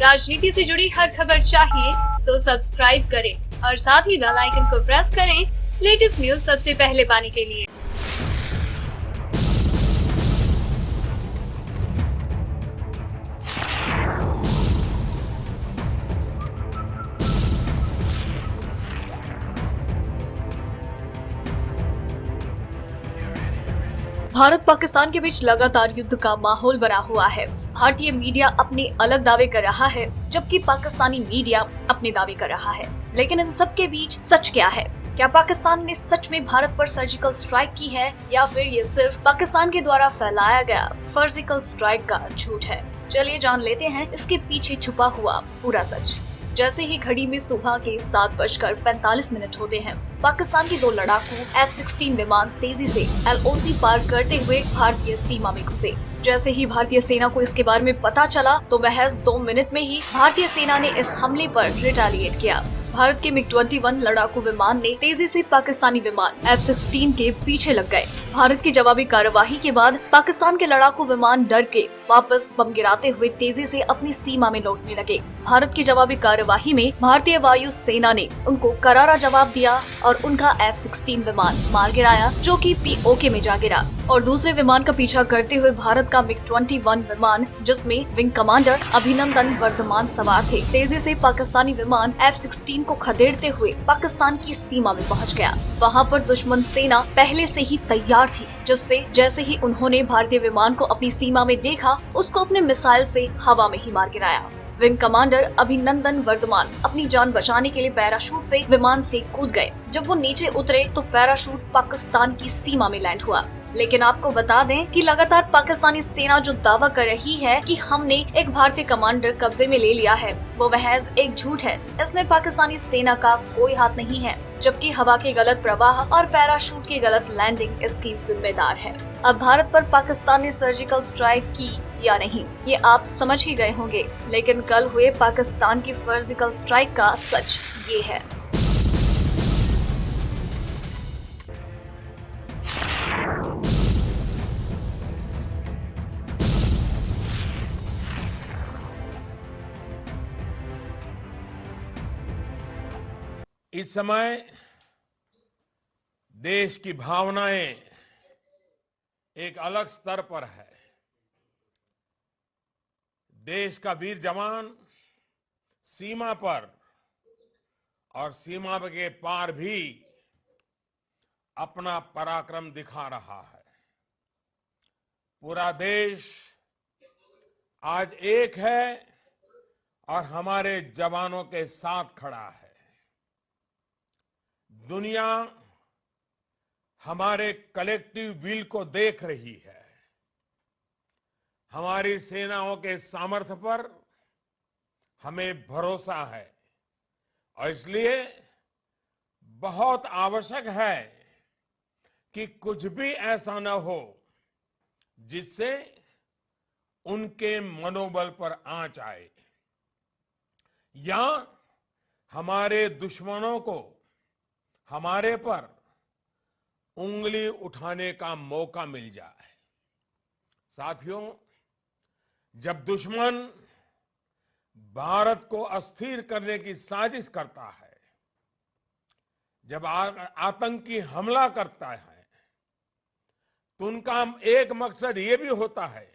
राजनीति से जुड़ी हर खबर चाहिए तो सब्सक्राइब करें और साथ ही बेल आइकन को प्रेस करें लेटेस्ट न्यूज सबसे पहले पाने के लिए। भारत पाकिस्तान के बीच लगातार युद्ध का माहौल बना हुआ है। भारतीय मीडिया अपने अलग दावे कर रहा है, जबकि पाकिस्तानी मीडिया अपने दावे कर रहा है। लेकिन इन सब के बीच सच क्या है? क्या पाकिस्तान ने सच में भारत पर सर्जिकल स्ट्राइक की है या फिर ये सिर्फ पाकिस्तान के द्वारा फैलाया गया सर्जिकल स्ट्राइक का झूठ है? चलिए जान लेते हैं इसके पीछे छुपा हुआ पूरा सच। जैसे ही घड़ी में सुबह के 7:45 होते हैं, पाकिस्तान के 2 लड़ाकू F-16 विमान तेजी से LOC पार करते हुए भारतीय सीमा में घुसे। जैसे ही भारतीय सेना को इसके बारे में पता चला तो महज 2 मिनट में ही भारतीय सेना ने इस हमले पर रिटेलिएट किया। भारत के MiG-21 लड़ाकू विमान ने तेजी से पाकिस्तानी विमान F-16 के पीछे लग गए। भारत की जवाबी कार्यवाही के बाद पाकिस्तान के लड़ाकू विमान डर के वापस बम गिराते हुए तेजी से अपनी सीमा में लौटने लगे। भारत की जवाबी कार्यवाही में भारतीय वायु सेना ने उनको करारा जवाब दिया और उनका F-16 विमान मार गिराया, जो कि POK में जा गिरा। और दूसरे विमान का पीछा करते हुए भारत का MiG-21 विमान, जिसमें विंग कमांडर अभिनंदन वर्धमान सवार थे, तेजी से पाकिस्तानी विमान F-16 को खदेड़ते हुए पाकिस्तान की सीमा में पहुंच गया। वहां पर दुश्मन सेना पहले से ही तैयार थी, जिससे जैसे ही उन्होंने भारतीय विमान को अपनी सीमा में देखा, उसको अपने मिसाइल से हवा में ही मार गिराया। विंग कमांडर अभिनंदन वर्धमान अपनी जान बचाने के लिए पैराशूट से विमान से कूद गए। जब वो नीचे उतरे तो पैराशूट पाकिस्तान की सीमा में लैंड हुआ। लेकिन आपको बता दें कि लगातार पाकिस्तानी सेना जो दावा कर रही है कि हमने एक भारतीय कमांडर कब्जे में ले लिया है, वो महज एक झूठ है। इसमें पाकिस्तानी सेना का कोई हाथ नहीं है, जबकि हवा के गलत प्रवाह और पैराशूट की गलत लैंडिंग इसकी जिम्मेदार है। अब भारत पर पाकिस्तान ने सर्जिकल स्ट्राइक की या नहीं, ये आप समझ ही गए होंगे। लेकिन कल हुए पाकिस्तान की सर्जिकल स्ट्राइक का सच ये है। इस समय देश की भावनाएं एक अलग स्तर पर है। देश का वीर जवान सीमा पर और सीमा के पार भी अपना पराक्रम दिखा रहा है। पूरा देश आज एक है और हमारे जवानों के साथ खड़ा है। दुनिया हमारे कलेक्टिव विल को देख रही है। हमारी सेनाओं के सामर्थ्य पर हमें भरोसा है और इसलिए बहुत आवश्यक है कि कुछ भी ऐसा न हो जिससे उनके मनोबल पर आंच आए या हमारे दुश्मनों को हमारे पर उंगली उठाने का मौका मिल जाए। साथियों, जब दुश्मन भारत को अस्थिर करने की साजिश करता है, जब आतंकी हमला करता है, तो उनका एक मकसद ये भी होता है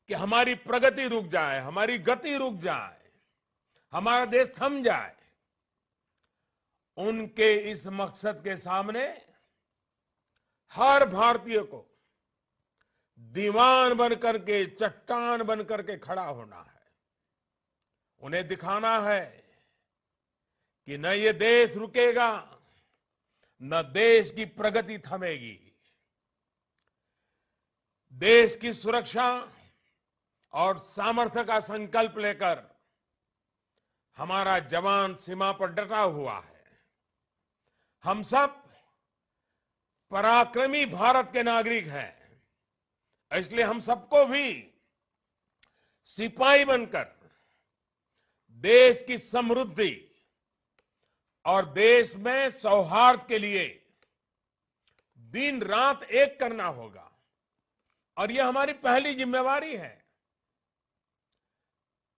कि हमारी प्रगति रुक जाए, हमारी गति रुक जाए, हमारा देश थम जाए। उनके इस मकसद के सामने हर भारतीय को दीवान बनकर के, चट्टान बनकर के खड़ा होना है। उन्हें दिखाना है कि न ये देश रुकेगा, न देश की प्रगति थमेगी। देश की सुरक्षा और सामर्थ्य का संकल्प लेकर हमारा जवान सीमा पर डटा हुआ है। हम सब पराक्रमी भारत के नागरिक हैं, इसलिए हम सबको भी सिपाही बनकर देश की समृद्धि और देश में सौहार्द के लिए दिन रात एक करना होगा और यह हमारी पहली जिम्मेवारी है।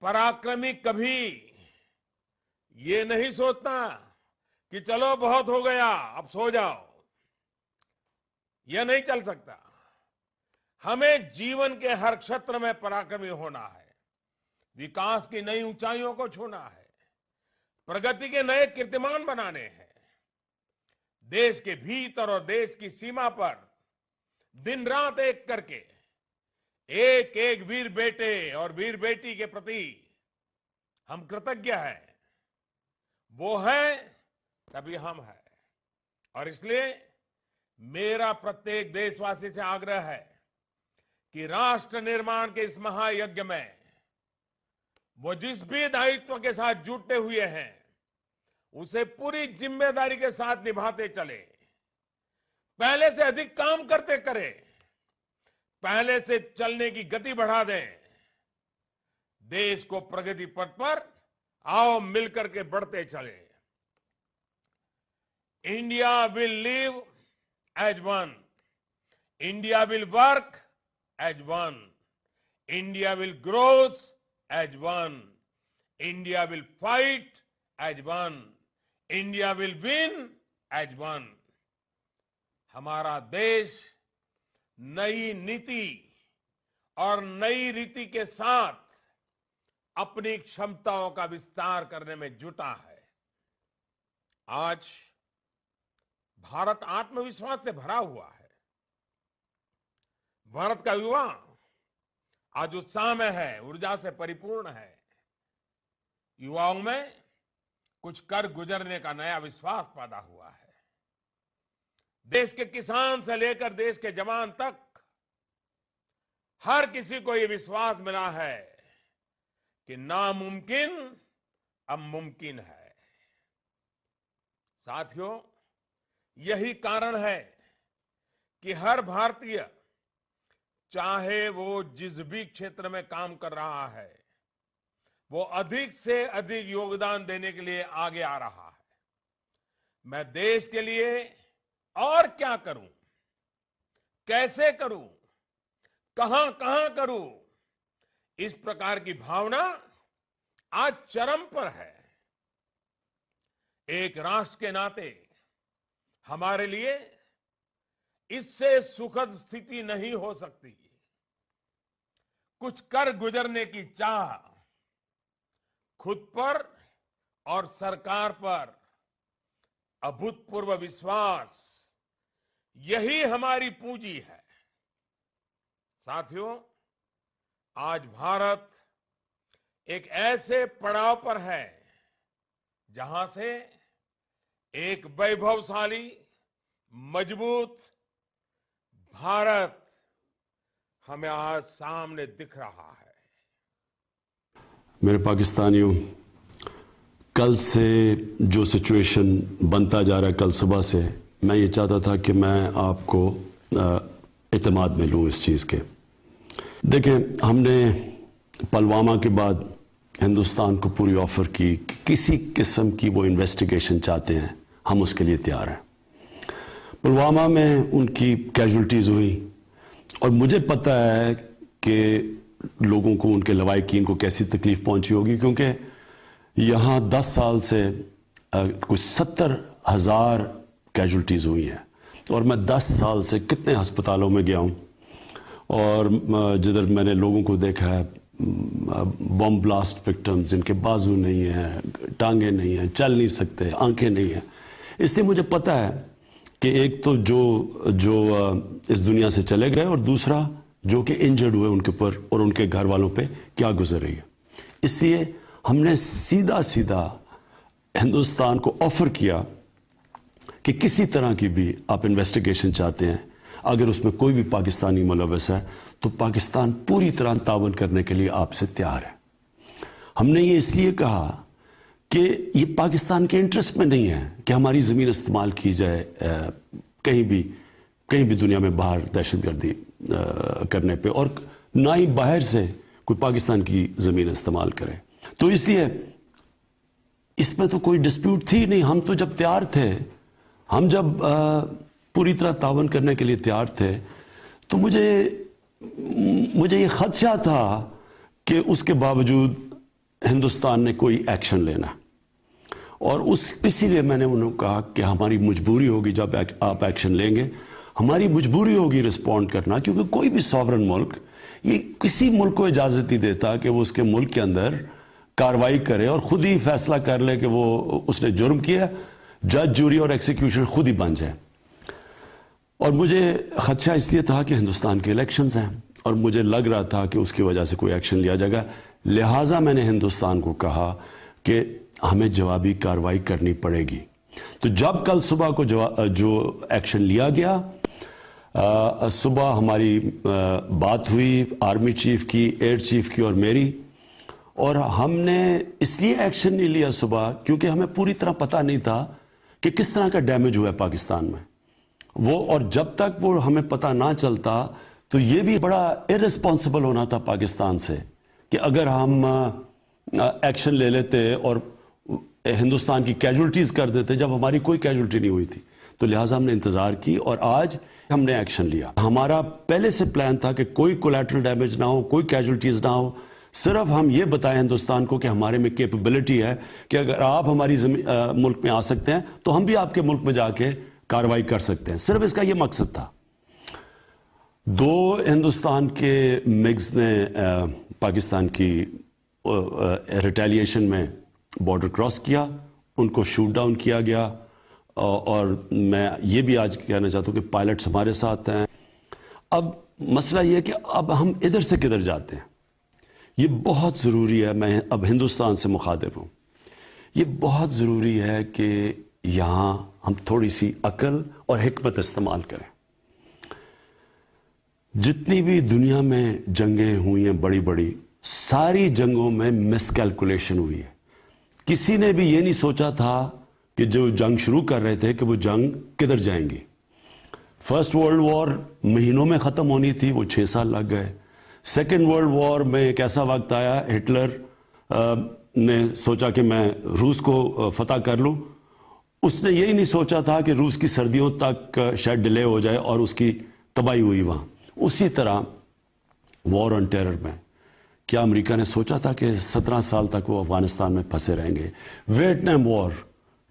पराक्रमी कभी ये नहीं सोचता कि चलो बहुत हो गया अब सो जाओ, यह नहीं चल सकता। हमें जीवन के हर क्षेत्र में पराक्रमी होना है, विकास की नई ऊंचाइयों को छूना है, प्रगति के नए कीर्तिमान बनाने हैं। देश के भीतर और देश की सीमा पर दिन रात एक करके एक एक वीर बेटे और वीर बेटी के प्रति हम कृतज्ञ हैं। वो है तभी हम हैं। और इसलिए मेरा प्रत्येक देशवासी से आग्रह है कि राष्ट्र निर्माण के इस महायज्ञ में वो जिस भी दायित्व के साथ जुटे हुए हैं उसे पूरी जिम्मेदारी के साथ निभाते चले, पहले से अधिक काम करते करें, पहले से चलने की गति बढ़ा दें। देश को प्रगति पथ पर आओ मिलकर के बढ़ते चले। India will live as one, India will work as one, India will growth as one, India will fight as one, India will win as one. हमारा देश नई नीति और नई रीति के साथ अपनी क्षमताओं का विस्तार करने में जुटा है। आज भारत आत्मविश्वास से भरा हुआ है। भारत का युवा आज उत्साह में है, ऊर्जा से परिपूर्ण है। युवाओं में कुछ कर गुजरने का नया विश्वास पैदा हुआ है। देश के किसान से लेकर देश के जवान तक हर किसी को यह विश्वास मिला है कि नामुमकिन अब मुमकिन है। साथियों, यही कारण है कि हर भारतीय, चाहे वो जिस भी क्षेत्र में काम कर रहा है, वो अधिक से अधिक योगदान देने के लिए आगे आ रहा है। मैं देश के लिए और क्या करूं, कैसे करूं, कहां कहां करूं, इस प्रकार की भावना आज चरम पर है। एक राष्ट्र के नाते हमारे लिए इससे सुखद स्थिति नहीं हो सकती। कुछ कर गुजरने की चाह, खुद पर और सरकार पर अभूतपूर्व विश्वास, यही हमारी पूंजी है। साथियों, आज भारत एक ऐसे पड़ाव पर है जहां से एक वैभवशाली, मजबूत भारत हमें आज सामने दिख रहा है। मेरे पाकिस्तानियों, कल से जो सिचुएशन बनता जा रहा है, कल सुबह से मैं ये चाहता था कि मैं आपको इत्मीनान में लूँ इस चीज़ के। देखें, हमने पुलवामा के बाद हिंदुस्तान को पूरी ऑफर की कि किसी किस्म की वो इन्वेस्टिगेशन चाहते हैं, हम उसके लिए तैयार हैं। पुलवामा में उनकी कैजुअल्टीज़ हुई और मुझे पता है कि लोगों को, उनके लवाहिकीन को कैसी तकलीफ पहुंची होगी, क्योंकि यहाँ 10 साल से कुछ 70,000 कैजुअल्टीज़ हुई हैं और मैं 10 साल से कितने अस्पतालों में गया हूँ और जिधर मैंने लोगों को देखा है, बम ब्लास्ट विक्टिम्स जिनके बाजू नहीं हैं, टांगे नहीं हैं, चल नहीं सकते, आंखें नहीं हैं। इसलिए मुझे पता है कि एक तो जो इस दुनिया से चले गए और दूसरा जो कि इंजर्ड हुए उनके ऊपर और उनके घर वालों पे क्या गुजर रही है। इसलिए हमने सीधा सीधा हिंदुस्तान को ऑफर किया कि किसी तरह की भी आप इन्वेस्टिगेशन चाहते हैं, अगर उसमें कोई भी पाकिस्तानी मुलव्वस है तो पाकिस्तान पूरी तरह तावन करने के लिए आपसे तैयार है। हमने ये इसलिए कहा कि ये पाकिस्तान के इंटरेस्ट में नहीं है कि हमारी ज़मीन इस्तेमाल की जाए कहीं भी दुनिया में बाहर दहशतगर्दी करने पे, और ना ही बाहर से कोई पाकिस्तान की ज़मीन इस्तेमाल करे। तो इसलिए इसमें तो कोई डिस्प्यूट थी नहीं। हम तो जब तैयार थे, हम जब पूरी तरह तावन करने के लिए तैयार थे, तो मुझे ये खदशा था कि उसके बावजूद हिंदुस्तान ने कोई एक्शन लेना है। और इसीलिए मैंने उन्हें कहा कि हमारी मजबूरी होगी जब आप एक्शन लेंगे, हमारी मजबूरी होगी रिस्पॉन्ड करना, क्योंकि कोई भी सॉवरन मुल्क ये किसी मुल्क को इजाज़त नहीं देता कि वो उसके मुल्क के अंदर कार्रवाई करे और ख़ुद ही फैसला कर ले कि वो उसने जुर्म किया, जज, जूरी और एक्सिक्यूशन खुद ही बन जाए। और मुझे खदशा इसलिए था कि हिंदुस्तान के इलेक्शंस हैं और मुझे लग रहा था कि उसकी वजह से कोई एक्शन लिया जाएगा, लिहाजा मैंने हिंदुस्तान को कहा कि हमें जवाबी कार्रवाई करनी पड़ेगी। तो जब कल सुबह को जो एक्शन लिया गया, सुबह हमारी बात हुई आर्मी चीफ की, एयर चीफ की और मेरी, और हमने इसलिए एक्शन नहीं लिया सुबह क्योंकि हमें पूरी तरह पता नहीं था कि किस तरह का डैमेज हुआ है पाकिस्तान में वो, और जब तक वो हमें पता ना चलता तो ये भी बड़ा इररिस्पॉन्सिबल होना था पाकिस्तान से कि अगर हम एक्शन ले लेते और हिंदुस्तान की कैजुअल्टीज कर देते जब हमारी कोई कैजुअल्टी नहीं हुई थी। तो लिहाजा हमने इंतजार की और आज हमने एक्शन लिया। हमारा पहले से प्लान था कि कोई कोलैटरल डैमेज ना हो, कोई कैजुअल्टीज ना हो, सिर्फ हम ये बताएं हिंदुस्तान को कि हमारे में कैपेबिलिटी है कि अगर आप हमारी मुल्क में आ सकते हैं तो हम भी आपके मुल्क में जाके कार्रवाई कर सकते हैं। सिर्फ इसका ये मकसद था। 2 हिंदुस्तान के मिग्स ने पाकिस्तान की रिटेलिएशन में बॉर्डर क्रॉस किया, उनको शूट डाउन किया गया, और मैं ये भी आज कहना चाहता हूँ कि पायलट्स हमारे साथ हैं। अब मसला ये है कि अब हम इधर से किधर जाते हैं, ये बहुत ज़रूरी है। मैं अब हिंदुस्तान से मुखातिब हूँ, ये बहुत ज़रूरी है कि यहाँ हम थोड़ी सी अकल और हिकमत इस्तेमाल करें। जितनी भी दुनिया में जंगें हुई हैं बड़ी बड़ी, सारी जंगों में मिसकैलकुलेशन हुई है। किसी ने भी ये नहीं सोचा था कि जो जंग शुरू कर रहे थे कि वो जंग किधर जाएंगी। फर्स्ट वर्ल्ड वॉर महीनों में ख़त्म होनी थी, वो 6 साल लग गए। सेकेंड वर्ल्ड वॉर में एक ऐसा वक्त आया, हिटलर ने सोचा कि मैं रूस को फतह कर लूँ। उसने यही नहीं सोचा था कि रूस की सर्दियों तक शायद डिले हो जाए और उसकी तबाही हुई वहाँ। उसी तरह वॉर ऑन टेरर में क्या अमेरिका ने सोचा था कि 17 साल तक वो अफगानिस्तान में फंसे रहेंगे। वियतनाम वॉर,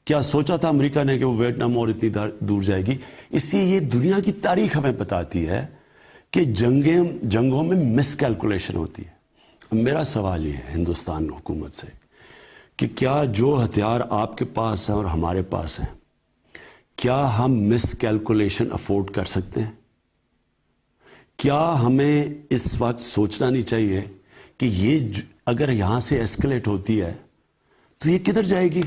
क्या सोचा था अमेरिका ने कि वो वियतनाम वॉर इतनी दूर जाएगी। इसलिए ये दुनिया की तारीख हमें बताती है कि जंगों में मिसकैलकुलेशन होती है। मेरा सवाल ये है हिंदुस्तान हुकूमत से कि क्या जो हथियार आपके पास हैं और हमारे पास हैं, क्या हम मिसकैलकुलेशन अफोर्ड कर सकते हैं? क्या हमें इस वक्त सोचना नहीं चाहिए कि ये अगर यहां से एस्केलेट होती है तो ये किधर जाएगी?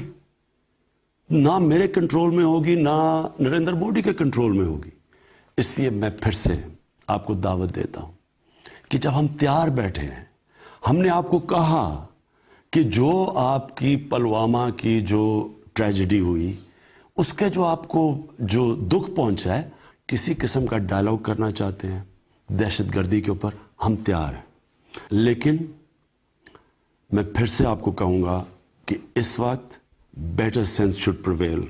ना मेरे कंट्रोल में होगी, ना नरेंद्र मोदी के कंट्रोल में होगी। इसलिए मैं फिर से आपको दावत देता हूं कि जब हम तैयार बैठे हैं, हमने आपको कहा कि जो आपकी पुलवामा की जो ट्रेजेडी हुई, उसके जो आपको जो दुख पहुंचा है, किसी किस्म का डायलॉग करना चाहते हैं दहशतगर्दी के ऊपर, हम तैयार हैं। लेकिन मैं फिर से आपको कहूंगा कि इस वक्त बेटर सेंस शुड प्रिवेल।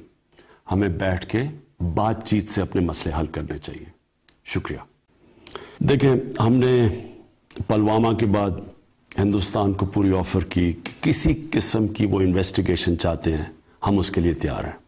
हमें बैठ के बातचीत से अपने मसले हल करने चाहिए। शुक्रिया। देखें, हमने पुलवामा के बाद हिंदुस्तान को पूरी ऑफर की कि किसी किस्म की वो इन्वेस्टिगेशन चाहते हैं, हम उसके लिए तैयार हैं।